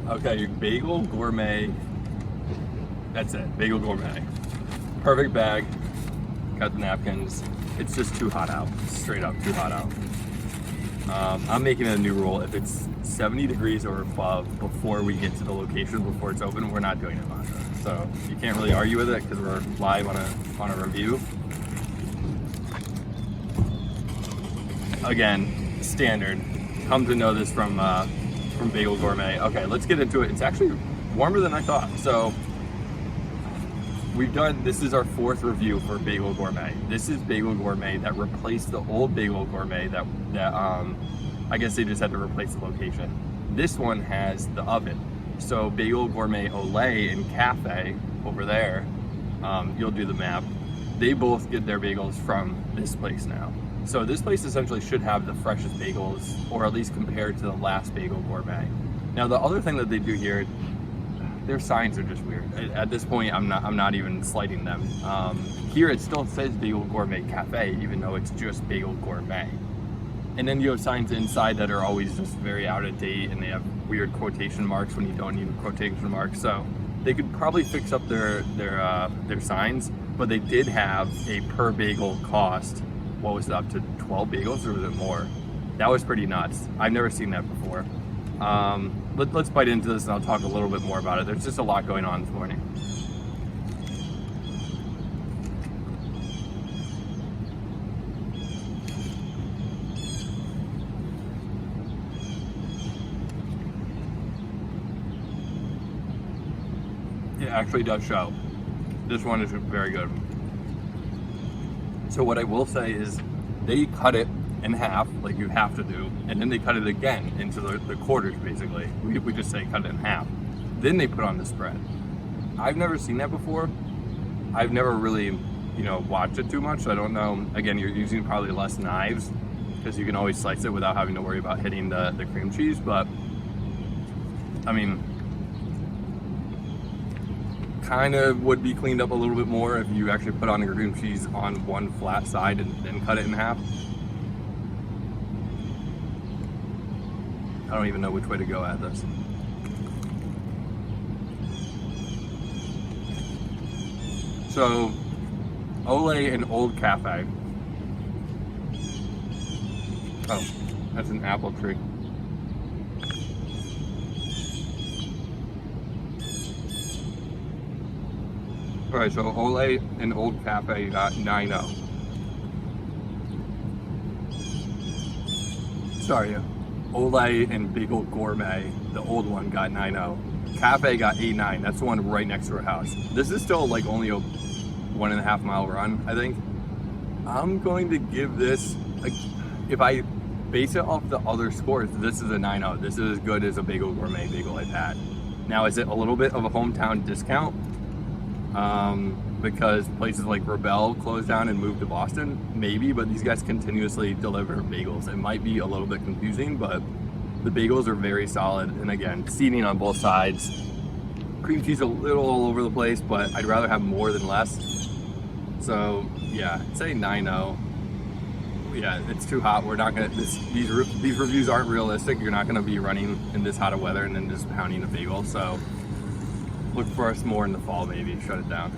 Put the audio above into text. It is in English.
Okay, Bagel Gourmet. That's it, Bagel Gourmet. Perfect bag. Got the napkins. It's just too hot out. Straight up, too hot out. I'm making a new rule. If it's 70 degrees or above before we get to the location, before it's open, we're not doing it, Masha. So you can't really argue with it because we're live on a review. Again, standard. Come to know this from Bagel Gourmet. Okay, let's get into it. It's actually warmer than I thought. So this is our 4th review for Bagel Gourmet. This is Bagel Gourmet that replaced the old Bagel Gourmet that I guess they just had to replace the location. This one has the oven. So Bagel Gourmet Olay and Cafe over there, you'll do the map. They both get their bagels from this place now. So this place essentially should have the freshest bagels, or at least compared to the last Bagel Gourmet. Now the other thing that they do here, their signs are just weird. At this point, I'm not even slighting them. Here it still says Bagel Gourmet Cafe, even though it's just Bagel Gourmet. And then you have signs inside that are always just very out of date, and they have weird quotation marks when you don't need a quotation mark. So they could probably fix up their signs, but they did have a per bagel cost. What was it, up to 12 bagels, or was it more? That was pretty nuts. I've never seen that before. Let's bite into this and I'll talk a little bit more about it. There's just a lot going on this morning. It actually does show. This one is very good. So what I will say is they cut it in half, like you have to do, and then they cut it again into the quarters, basically. We just say cut it in half. Then they put on the spread. I've never seen that before. I've never really, watched it too much. So I don't know. Again, you're using probably less knives because you can always slice it without having to worry about hitting the cream cheese. But I mean, kind of would be cleaned up a little bit more if you actually put on the cream cheese on one flat side and then cut it in half. I don't even know which way to go at this. So, Olay and Old Cafe. Oh, that's an apple tree. Alright, so Olay and Old Cafe got 9-0. Sorry, Olay and Bagel Gourmet, the old one, got 9-0. Cafe got 8-9. That's the one right next to our house. This is still like only a 1.5 mile run, I think. I'm going to give this, if I base it off the other scores, this is a 9-0. This is as good as a Bagel Gourmet bagel I've had. Now, is it a little bit of a hometown discount? Because places like Rebel closed down and moved to Boston, maybe, but these guys continuously deliver bagels. It might be a little bit confusing, but the bagels are very solid. And again, seating on both sides. Cream cheese a little all over the place, but I'd rather have more than less. So yeah, I'd say 9-0. Yeah, it's too hot. We're not gonna, these reviews aren't realistic. You're not gonna be running in this hot of weather and then just pounding a bagel. So look for us more in the fall, maybe. Shut it down.